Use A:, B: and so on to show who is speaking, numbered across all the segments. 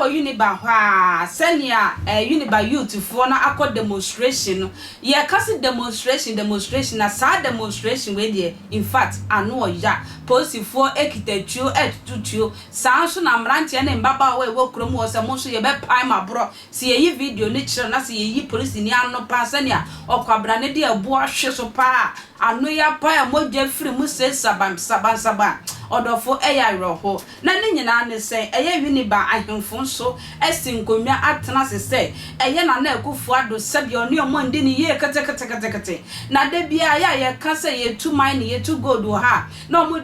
A: Winneba ha senia Winneba youth for na akọ demonstration ye kasi demonstration na sa demonstration we dey in fact anu oya police for ekitetuo etutuo sa so na mrantie na mbaba we krom wo se mo so ye be pai mabro se ye video ni kire na se ye police ni anu pa senia okwabra ne de abu ahwe so pa anu ya pa ya moja free mu se saban odofo eya roho na ne nyina ne se eye Winneba ahemfo so esinkonwa atena se eye na na akufu ado sabi oni omonde ni ye kete na de bia ya ye ka se ye tu mine ye tu gold wo ha na omo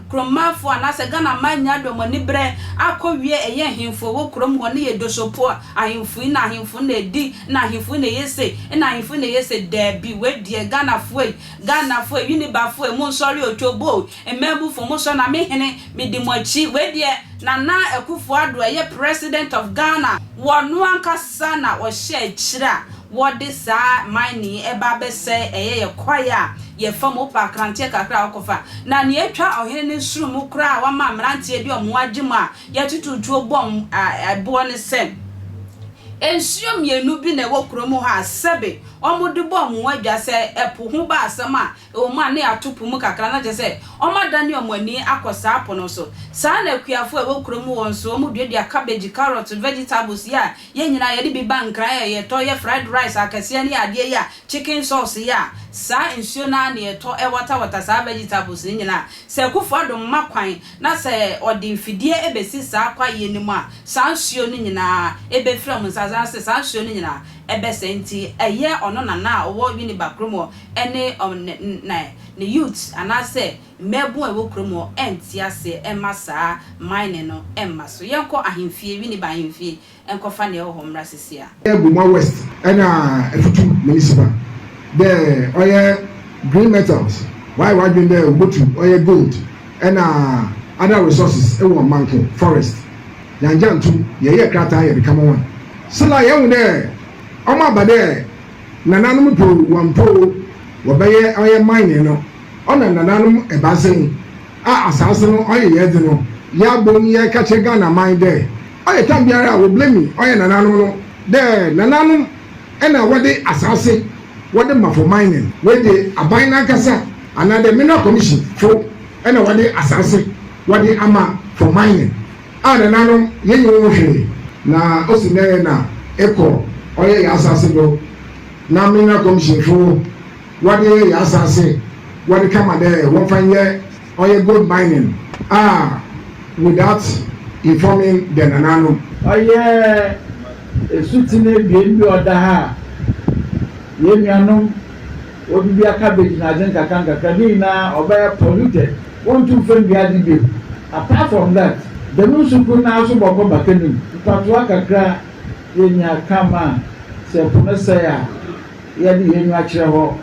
A: kromafo na se Ghana manya do moni bre akowie eye ahemfo wo krom wo ne ye dosopo ahemfo na ahemfo na edi na ahemfo na yese na ahemfo na yese de bi we die Ghana fo Winneba fo mo sori otobo emebu fo mo so na me hene me di mochi we die na akufu ado ye president of Ghana wonu ankasa na wo hye kira wo de sa mine eba be se eye ye kwaya ye fam opa krantie kakra okofa na ne atwa ohene ne suru mu kra wa ma mrantie di omo agima ye tututu bom abo ne sem ensuo mienu bi na wo kromo ha sebe omudu bom wadwa se epo ho ba asama o ma na atopu mu kakra na je se o ma dani omani akosa apo no so sa na akuafo wo kromo won so omudu dia cabbage carrot vegetables ya ye nyina ye di ba nkran ye to ye fried rice akase ne ade ya chicken sauce ya sa ensuo na na ye to wata sa vegetables nyina se kufu adom makwan na se odi mfidie ebesi sa kwa ye ni mu a sa nsuo ni nyina ebe from sa nsuo ni nyina ebe senti eye ono na owo Winneba kromo ene na ne youth anase mebu ewo kromo enti ase emasa mine no emaso yenko ahemfie Winneba ahemfie enko fa ne ho mra sesia
B: Ebuma West ena efutu municipal there oye green metals why doing there motu oye gold ena other resources ewo Markin forest yanjantu ye krata ye become one sala ye there Oma abade nananum po wampo wobaye oye mine no ona nananum ebasen asase no oye yede no ya bom ye kache Ghana mine there oye tambiara wo blame oye nananum no there nananum ena wode asase wode mafo mining wede abina kasa another mineral commission for ena wode asase wode ama for mining nananum yenyo hwe na osine na eko oye ya asase do na mineral commission for what ye ya asase what come there one fanye oye gold mining without informing the nanano
C: oye esutine bi oda ha ye nuanom obi bia cabbage na ajenka kanka ni na obaya polluted want to find the adib apart from that the musuku na aso boko bakani patwa kakra yenya kama se promesa ya yadi yenyu akire ho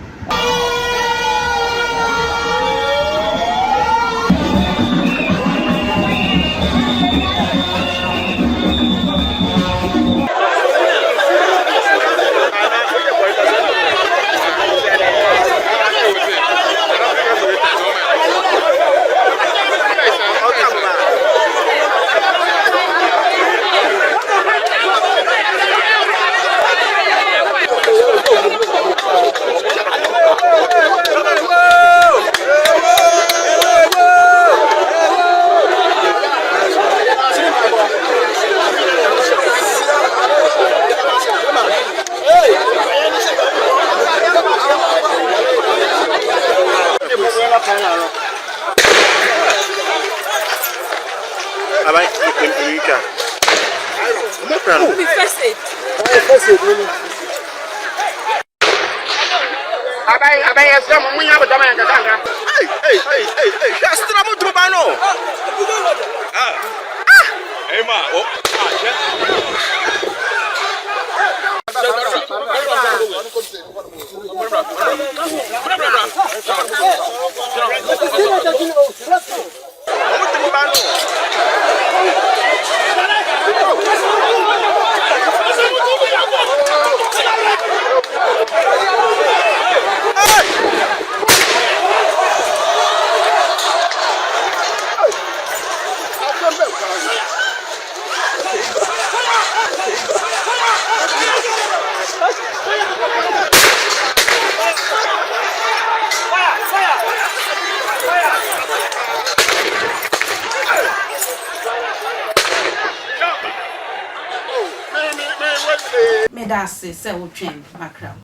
A: meda ase se wo twen makra